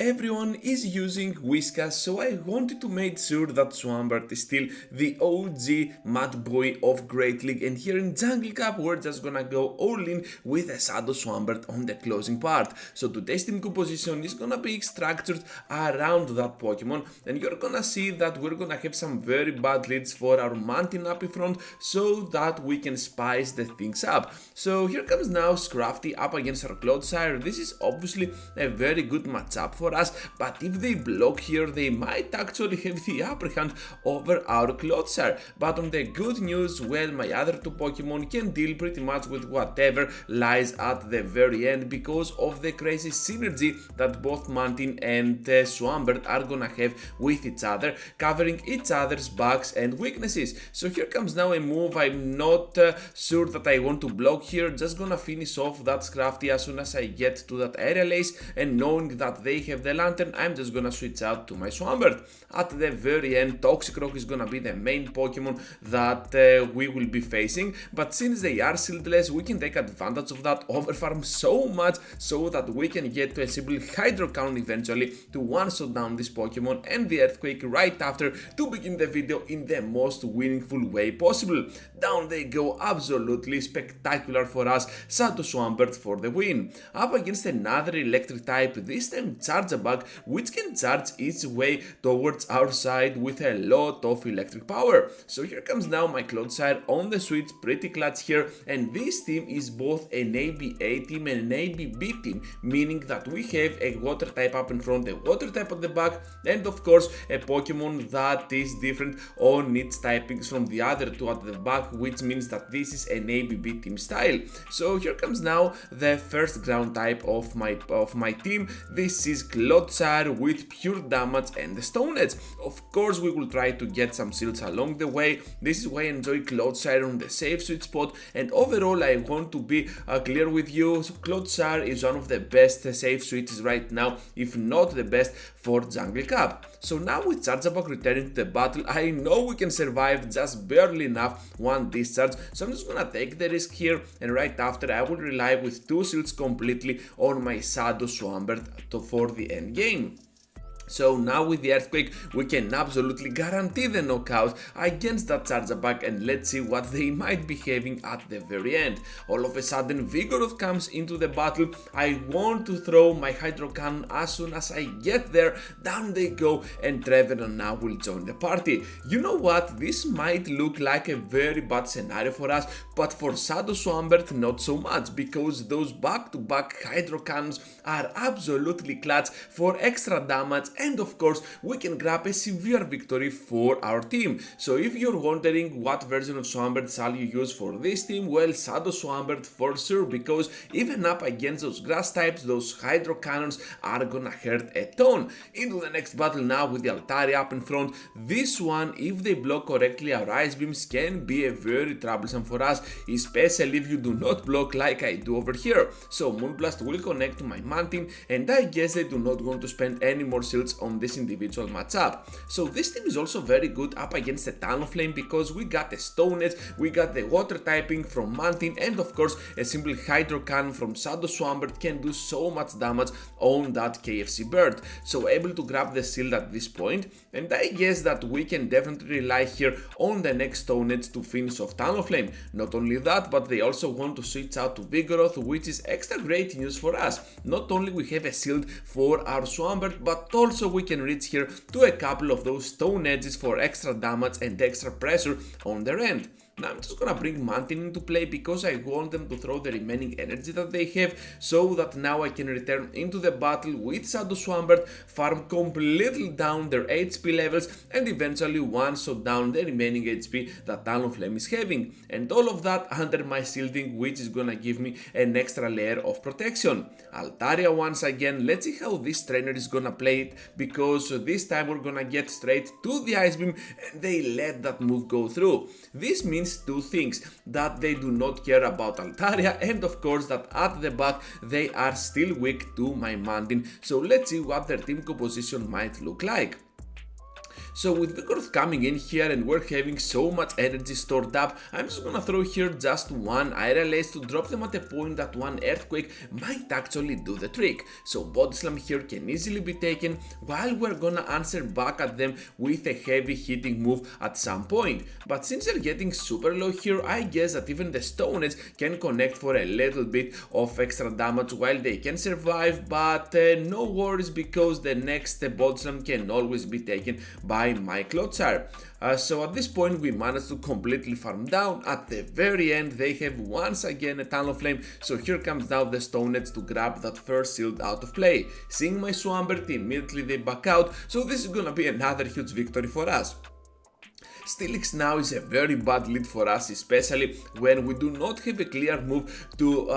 everyone is using Whiskas, so I wanted to make sure that Swampert is still the OG mad boy of Great League, and here in Jungle Cup we're just gonna go all in with a Shadow Swampert on the closing part. So today's team composition is gonna be structured around that Pokemon, and you're gonna see that we're gonna have some very bad leads for our Mountain up in front so that we can spice the things up. So here comes now Scrafty up against our Clodsire. This is obviously a very good matchup for us, but if they block here they might actually have the upper hand over our Clodsire. But on the good news, well, my other two Pokemon can deal pretty much with whatever lies at the very end because of the crazy synergy that both Mountain and Swampert are gonna have with each other, covering each other's bugs and weaknesses. So here comes now a move I'm not sure that I want to block here, just gonna finish off that Scrafty as soon as I get to that Aerial Ace, and knowing that they have the Lantern, I'm just gonna switch out to my Swampert. At the very end, Toxicroak is gonna be the main Pokemon that we will be facing, but since they are shieldless, we can take advantage of that overfarm so much so that we can get to a simple Hydro Cannon eventually to one-shot down this Pokemon and the Earthquake right after to begin the video in the most meaningful way possible. Down they go, absolutely spectacular for us, Shadow Swampert for the win. Up against another electric type, this time Charjabug, which can charge its way towards our side with a lot of electric power. So here comes now my Clodsire on the switch, pretty clutch here, and this team is both an ABA team and an ABB team, meaning that we have a water type up in front, a water type at the back, and of course a Pokemon that is different on its typings from the other two at the back, which means that this is an ABB team style. So here comes now the first ground type of my team. This is Clodsire with pure damage and the Stone Edge. Of course we will try to get some shields along the way. This is why I enjoy Clodsire on the safe sweet spot, and overall I want to be clear with you, Clodsire is one of the best safe switches right now, if not the best for Jungle Cup. So now with Charjabug returning to the battle, I know we can survive just barely enough one discharge, so I'm just gonna take the risk here, and right after I will rely with two shields completely on my Shadow Swampert for the end game. So now with the Earthquake we can absolutely guarantee the knockout against that Charjabug, and let's see what they might be having at the very end. All of a sudden Vigoroth comes into the battle. I want to throw my Hydro Cannon as soon as I get there. Down they go, and Trevenant now will join the party. You know what, this might look like a very bad scenario for us, but for Shadow Swampert not so much, because those back-to-back Hydro Cannons are absolutely clutch for extra damage, and of course we can grab a severe victory for our team. So if you're wondering what version of Swampert shall you use for this team, well, Shadow Swampert for sure, because even up against those grass types, those Hydro Cannons are gonna hurt a ton. Into the next battle now with the Altaria up in front. This one, if they block correctly, our Ice Beams can be a very troublesome for us, especially if you do not block like I do over here. So Moonblast will connect to my Mountain, and I guess they do not want to spend any more shields on this individual matchup. So this team is also very good up against the Talonflame, because we got the Stone Edge, we got the water typing from Mountain, and of course a simple Hydro Cannon from Shadow Swampert can do so much damage on that KFC bird. So able to grab the shield at this point, and I guess that we can definitely rely here on the next Stone Edge to finish off Talonflame. Not only that, but they also want to switch out to Vigoroth, which is extra great news for us. Not only we have a shield for our Swampert, but also we can reach here to a couple of those Stone Edges for extra damage and extra pressure on their end. Now I'm just gonna bring Mountain into play because I want them to throw the remaining energy that they have, so that now I can return into the battle with Shadow Swampert, farm completely down their HP levels, and eventually one-shot down the remaining HP that Talonflame is having. And all of that under my shielding, which is gonna give me an extra layer of protection. Altaria once again, let's see how this trainer is gonna play it, because this time we're gonna get straight to the Ice Beam, and they let that move go through. This means two things: that they do not care about Altaria, and of course that at the back they are still weak to my Mountain. So let's see what their team composition might look like. So with Vigoroth coming in here and we're having so much energy stored up, I'm just gonna throw here just one Aerial Ace to drop them at a point that one Earthquake might actually do the trick. So Body Slam here can easily be taken while we're gonna answer back at them with a heavy hitting move at some point. But since they're getting super low here, I guess that even the Stone Edge can connect for a little bit of extra damage while they can survive, but no worries because the next Body Slam can always be taken by my Clodsire. So at this point we managed to completely farm down. At the very end they have once again a Talonflame, so here comes now the Stone Edge to grab that first shield out of play. Seeing my Swampert, immediately they back out, so this is gonna be another huge victory for us. Steelix now is a very bad lead for us, especially when we do not have a clear move to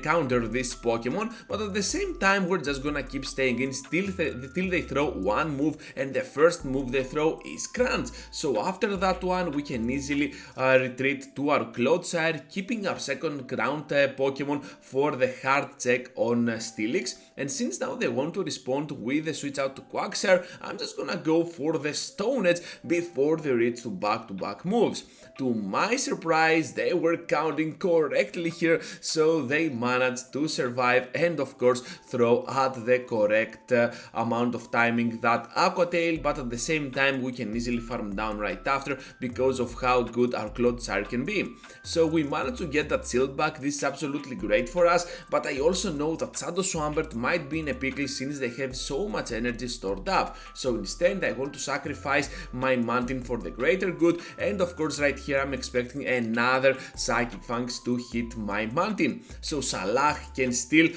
counter this Pokemon, but at the same time we're just gonna keep staying in till they throw one move, and the first move they throw is Crunch. So after that one we can easily retreat to our Clodsire, keeping our second ground Pokemon for the hard check on Steelix. And since now they want to respond with a switch out to Quagsire, I'm just gonna go for the Stone Edge before they reach to back-to-back moves. To my surprise, they were counting correctly here, so they managed to survive and of course throw at the correct amount of timing that Aqua Tail, but at the same time we can easily farm down right after because of how good our Clodsire can be. So we managed to get that shield back. This is absolutely great for us, but I also know that Shadow Swampert might be in a pickle since they have so much energy stored up. So instead I want to sacrifice my Mountain for the greater good, and of course right here I'm expecting another Psychic Fangs to hit my Mountain. So Salah can still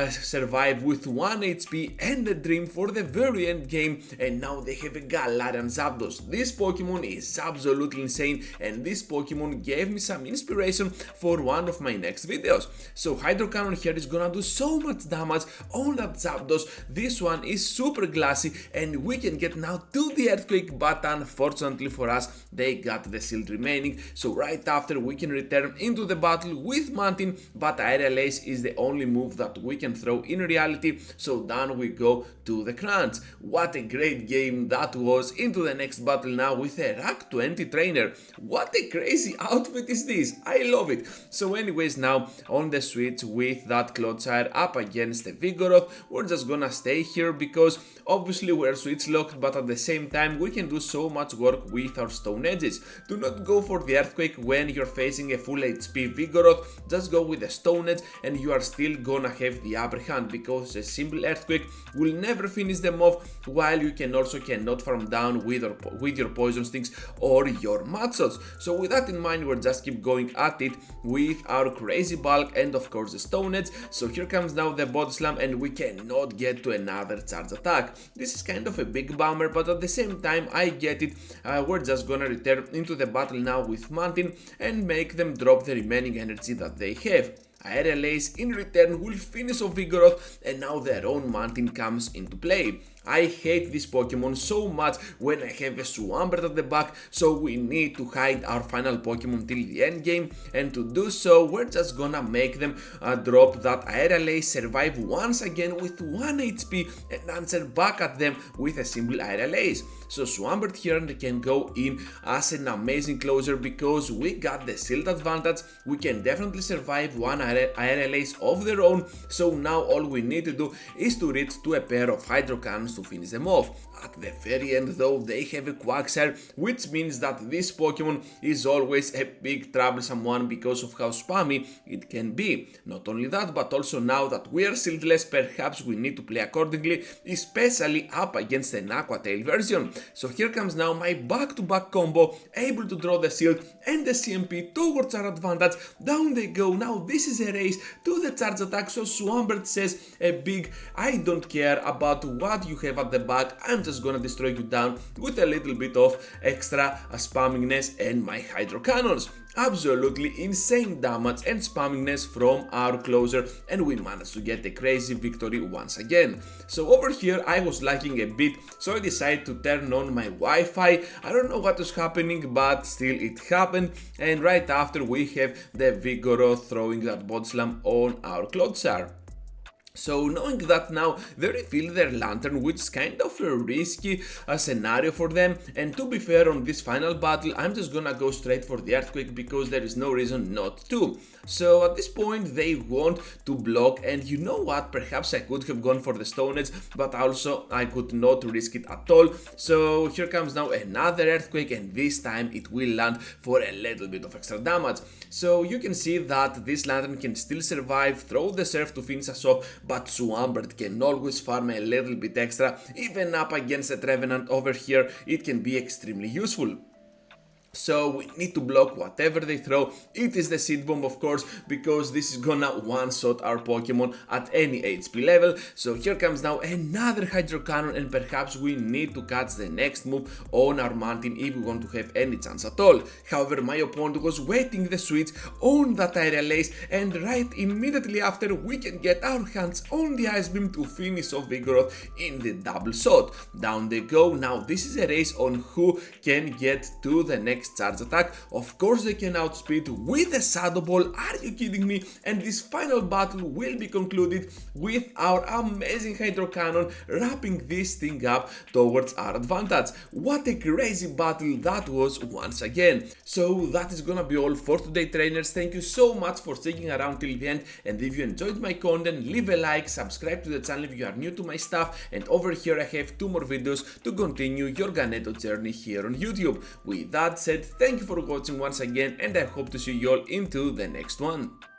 survive with 1 HP and a Dream for the very end game, and now they have a Galarian Zapdos. This Pokemon is absolutely insane, and this Pokemon gave me some inspiration for one of my next videos. So Hydro Cannon here is gonna do so much damage on that Zapdos. This one is super glassy and we can get now to the Earthquake, but unfortunately for us they got the shield remaining, so right after we can return into the battle with Mountain, but Aerial Ace is the only move that we can throw in reality, so down we go to the Crunch. What a great game that was. Into the next battle now with a rank 20 trainer. What a crazy outfit is this, I love it. So anyways, now on the switch with that Clodsire up against the Vigoroth, we're just gonna stay here because obviously we're switch locked, but at the same time we can do so much work with our Stone Edges. Do not go for the Earthquake when you're facing a full HP Vigoroth, just go with the Stone Edge and you are still gonna have the upper hand because a simple Earthquake will never finish them off, while you cannot farm down with your Poison Stings or your Mud Shots. So with that in mind, we'll just keep going at it with our Crazy Bulk and of course the Stone Edge. So here comes now the Body Slam and we cannot get to another charge attack. This is kind of a big bummer, but at the same time I get it. We're just gonna return into the battle now with Mountain and make them drop the remaining energy that they have. Aerial Ace in return will finish off Vigoroth, and now their own Mountain comes into play. I hate this Pokemon so much when I have a Swampert at the back, so we need to hide our final Pokemon till the end game, and to do so we're just gonna make them drop that Aerial Ace, survive once again with 1 HP and answer back at them with a simple Aerial Ace. So Swampert here can go in as an amazing closer because we got the shield advantage. We can definitely survive one Aerial Ace of their own, so now all we need to do is to reach to a pair of Hydro Cannons to finish them off. At the very end though they have a Quagsire, which means that this Pokemon is always a big troublesome one because of how spammy it can be. Not only that, but also now that we are shieldless, perhaps we need to play accordingly, especially up against an Aqua Tail version. So here comes now my back-to-back combo, able to draw the shield and the CMP towards our advantage. Down they go. Now this is a race to the charge attack, so Swampert says a big I don't care about what you have at the back, I'm just gonna destroy you down with a little bit of extra spammingness and my Hydro Cannons. Absolutely insane damage and spammingness from our closer, and we managed to get a crazy victory once again. So over here I was lagging a bit, so I decided to turn on my Wi-Fi. I don't know what was happening, but still it happened, and right after we have the Vigoroth throwing that Body Slam on our Clodsire. So knowing that now, they refill their lantern, which is kind of a risky scenario for them, and to be fair on this final battle, I'm just gonna go straight for the earthquake because there is no reason not to. So at this point they want to block, and you know what, perhaps I could have gone for the Stone Edge, but also I could not risk it at all. So here comes now another earthquake, and this time it will land for a little bit of extra damage. So you can see that this lantern can still survive, throw the surf to finish us off, but Swampert can always farm a little bit extra, even up against a Trevenant over here, it can be extremely useful. So we need to block whatever they throw. It is the Seed Bomb, of course, because this is gonna one-shot our Pokemon at any HP level. So here comes now another Hydro Cannon, and perhaps we need to catch the next move on our Mountain if we want to have any chance at all. However, my opponent was waiting the switch on that Aerial Ace, and right immediately after we can get our hands on the Ice Beam to finish off Vigoroth in the double shot. Down they go. Now this is a race on who can get to the next charge attack. Of course they can outspeed with a Shadow Ball, are you kidding me? And this final battle will be concluded with our amazing Hydro Cannon wrapping this thing up towards our advantage. What a crazy battle that was once again. So that is gonna be all for today, trainers. Thank you so much for sticking around till the end, and if you enjoyed my content, leave a like, subscribe to the channel if you are new to my stuff, and over here I have 2 more videos to continue your Ganeto journey here on YouTube. With that said, thank you for watching once again, and I hope to see you all into the next one.